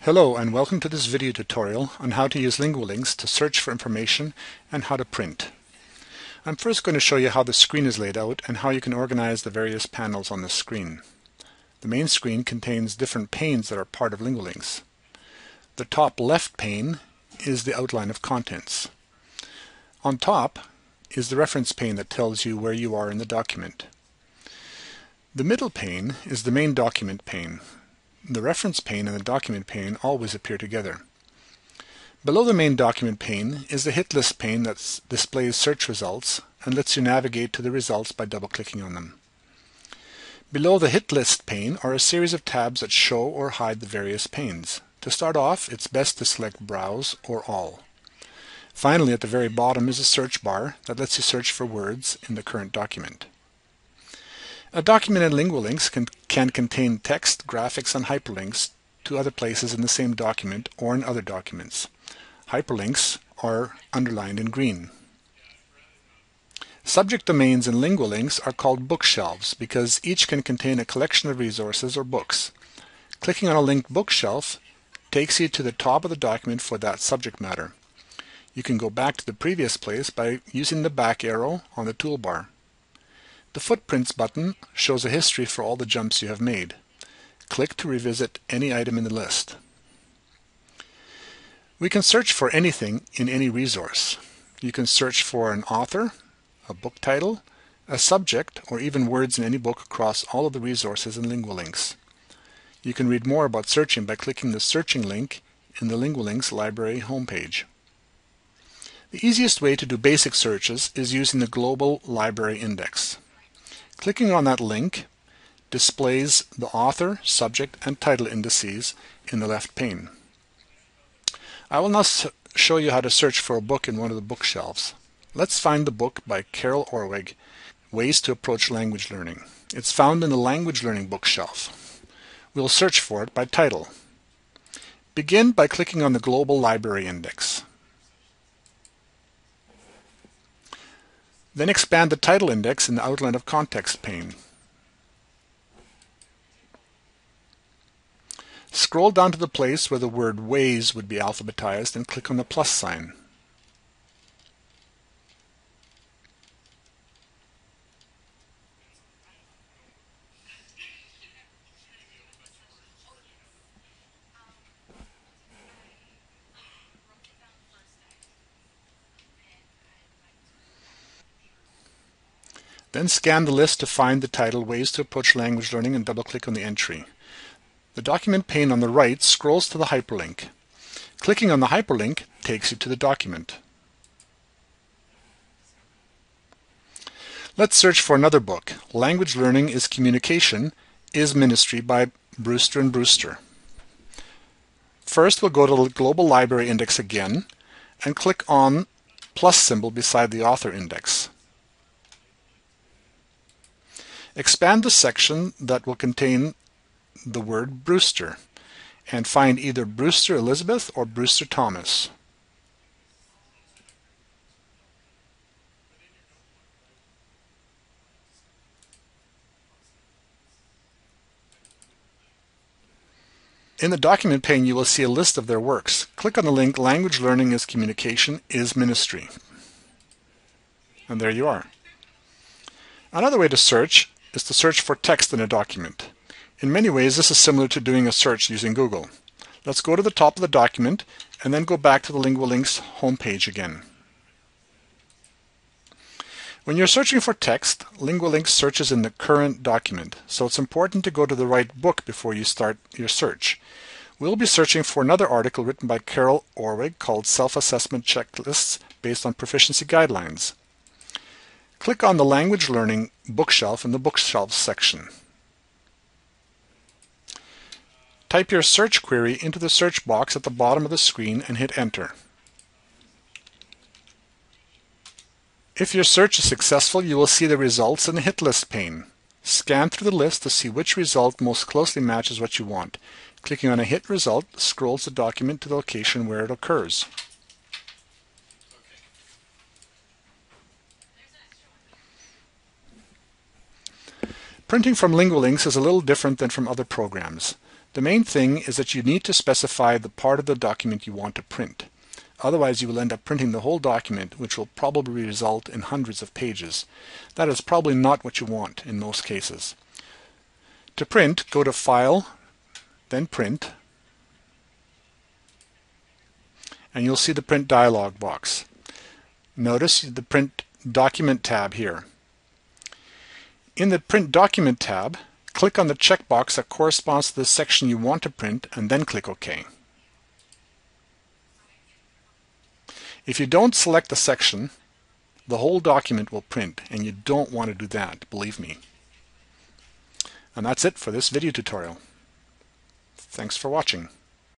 Hello and welcome to this video tutorial on how to use LinguaLinks to search for information and how to print. I'm first going to show you how the screen is laid out and how you can organize the various panels on the screen. The main screen contains different panes that are part of LinguaLinks. The top left pane is the outline of contents. On top is the reference pane that tells you where you are in the document. The middle pane is the main document pane. The reference pane and the document pane always appear together. Below the main document pane is the hit list pane that displays search results and lets you navigate to the results by double-clicking on them. Below the hit list pane are a series of tabs that show or hide the various panes. To start off, it's best to select Browse or All. Finally, at the very bottom is a search bar that lets you search for words in the current document. A document in LinguaLinks can contain text, graphics, and hyperlinks to other places in the same document or in other documents. Hyperlinks are underlined in green. Subject domains in LinguaLinks are called bookshelves because each can contain a collection of resources or books. Clicking on a linked bookshelf takes you to the top of the document for that subject matter. You can go back to the previous place by using the back arrow on the toolbar. The Footprints button shows a history for all the jumps you have made. Click to revisit any item in the list. We can search for anything in any resource. You can search for an author, a book title, a subject, or even words in any book across all of the resources in LinguaLinks. You can read more about searching by clicking the searching link in the LinguaLinks library homepage. The easiest way to do basic searches is using the Global Library Index. Clicking on that link displays the author, subject, and title indices in the left pane. I will now show you how to search for a book in one of the bookshelves. Let's find the book by Carol Orwig, Ways to Approach Language Learning. It's found in the Language Learning bookshelf. We'll search for it by title. Begin by clicking on the Global Library Index. Then expand the title index in the Outline of Context pane. Scroll down to the place where the word Ways would be alphabetized and click on the plus sign. Then scan the list to find the title Ways to Approach Language Learning and double-click on the entry. The document pane on the right scrolls to the hyperlink. Clicking on the hyperlink takes you to the document. Let's search for another book, Language Learning is Communication, is Ministry by Brewster and Brewster. First, we'll go to the Global Library Index again and click on plus symbol beside the author index. Expand the section that will contain the word Brewster and find either Brewster Elizabeth or Brewster Thomas. In the document pane, you will see a list of their works. Click on the link Language Learning is Communication is Ministry. And there you are. Another way to search is to search for text in a document. In many ways, this is similar to doing a search using Google. Let's go to the top of the document and then go back to the LinguaLinks homepage again. When you're searching for text, LinguaLinks searches in the current document, so it's important to go to the right book before you start your search. We'll be searching for another article written by Carol Orwig called Self-Assessment Checklists Based on Proficiency Guidelines. Click on the Language Learning bookshelf in the Bookshelves section. Type your search query into the search box at the bottom of the screen and hit Enter. If your search is successful, you will see the results in the hit list pane. Scan through the list to see which result most closely matches what you want. Clicking on a hit result scrolls the document to the location where it occurs. Printing from LinguaLinks is a little different than from other programs. The main thing is that you need to specify the part of the document you want to print. Otherwise, you will end up printing the whole document, which will probably result in hundreds of pages. That is probably not what you want in most cases. To print, go to File, then Print, and you'll see the Print dialog box. Notice the Print Document tab here. In the Print Document tab, click on the checkbox that corresponds to the section you want to print and then click OK. If you don't select the section, the whole document will print, and you don't want to do that, believe me. And that's it for this video tutorial. Thanks for watching.